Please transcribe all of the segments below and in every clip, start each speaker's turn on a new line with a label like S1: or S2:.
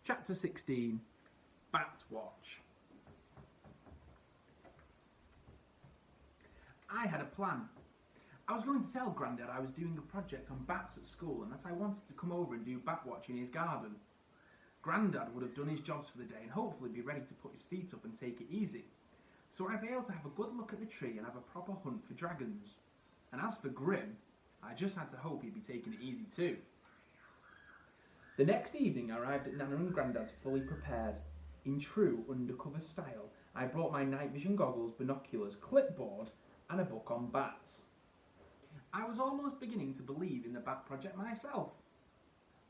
S1: Chapter 16, Bat Watch. I had a plan. I was going to tell Grandad I was doing a project on bats at school and that I wanted to come over and do bat watch in his garden. Grandad would have done his jobs for the day and hopefully be ready to put his feet up and take it easy. So I failed to have a good look at the tree and have a proper hunt for dragons. And as for Grim, I just had to hope he'd be taking it easy too. The next evening I arrived at Nana and Grandad's fully prepared. In true undercover style, I brought my night vision goggles, binoculars, clipboard and a book on bats. I was almost beginning to believe in the bat project myself.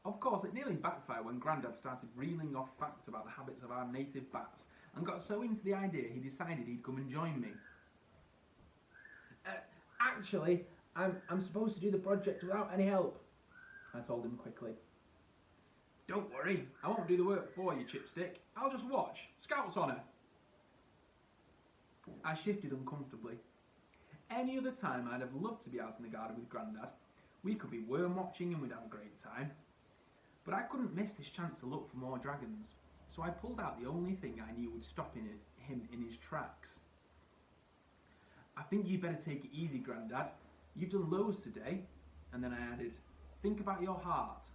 S1: Of course, it nearly backfired when Grandad started reeling off facts about the habits of our native bats and got so into the idea he decided he'd come and join me. Actually, I'm supposed to do the project without any help, I told him quickly. Don't worry, I won't do the work for you, Chipstick. I'll just watch. Scout's honour. I shifted uncomfortably. Any other time I'd have loved to be out in the garden with Grandad. We could be worm watching and we'd have a great time. But I couldn't miss this chance to look for more dragons, so I pulled out the only thing I knew would stop him in his tracks. I think you'd better take it easy, Grandad. You've done loads today. And then I added, think about your heart.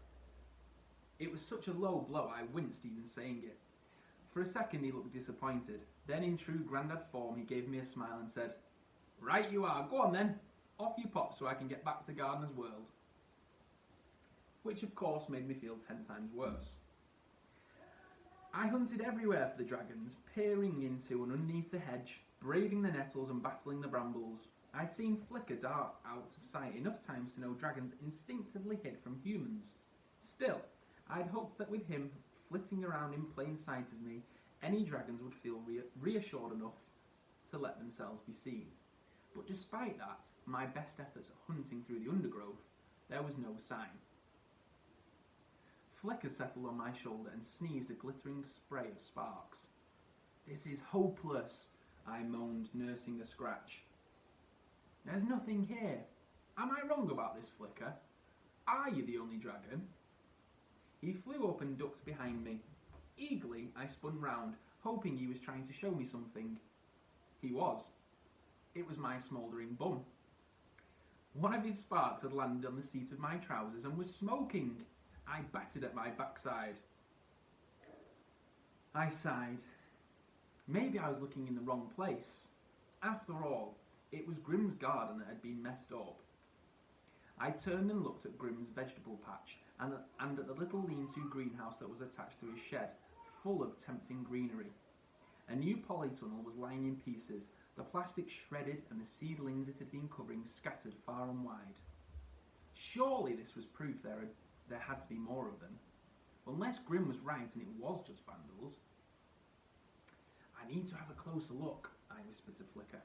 S1: It was such a low blow I winced even saying it. For a second he looked disappointed. Then in true Grandad form he gave me a smile and said, Right you are, go on then. Off you pop so I can get back to Gardener's World. Which of course made me feel 10 times worse. I hunted everywhere for the dragons, peering into and underneath the hedge, braving the nettles and battling the brambles. I'd seen Flicker dart out of sight enough times to know dragons instinctively hid from humans. Still, I'd hoped that with him flitting around in plain sight of me, any dragons would feel reassured enough to let themselves be seen. But despite that, my best efforts at hunting through the undergrowth, there was no sign. Flicker settled on my shoulder and sneezed a glittering spray of sparks. This is hopeless, I moaned, nursing a scratch. There's nothing here. Am I wrong about this, Flicker? Are you the only dragon? He flew up and ducked behind me. Eagerly, I spun round, hoping he was trying to show me something. He was. It was my smouldering bum. One of his sparks had landed on the seat of my trousers and was smoking. I batted at my backside. I sighed. Maybe I was looking in the wrong place. After all, it was Grim's garden that had been messed up. I turned and looked at Grim's vegetable patch and at the little lean-to greenhouse that was attached to his shed, full of tempting greenery. A new polytunnel was lying in pieces, the plastic shredded and the seedlings it had been covering scattered far and wide. Surely this was proof there had to be more of them. Unless Grim was right and it was just vandals. I need to have a closer look, I whispered to Flicker.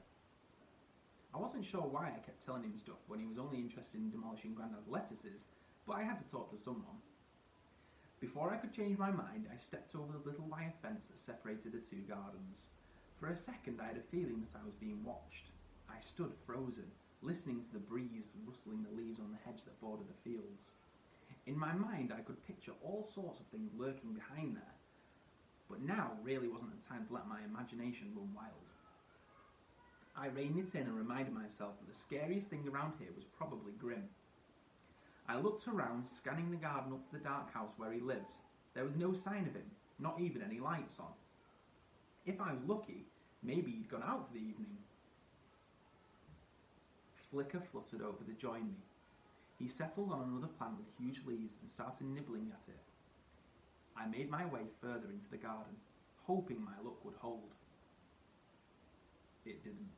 S1: I wasn't sure why I kept telling him stuff when he was only interested in demolishing Grandad's lettuces, but I had to talk to someone. Before I could change my mind, I stepped over the little wire fence that separated the two gardens. For a second I had a feeling that I was being watched. I stood frozen, listening to the breeze rustling the leaves on the hedge that bordered the fields. In my mind I could picture all sorts of things lurking behind there, but now really wasn't the time to let my imagination run wild. I reined it in and reminded myself that the scariest thing around here was probably Grim. I looked around, scanning the garden up to the dark house where he lived. There was no sign of him, not even any lights on. If I was lucky, maybe he'd gone out for the evening. Flicker fluttered over to join me. He settled on another plant with huge leaves and started nibbling at it. I made my way further into the garden, hoping my luck would hold. It didn't.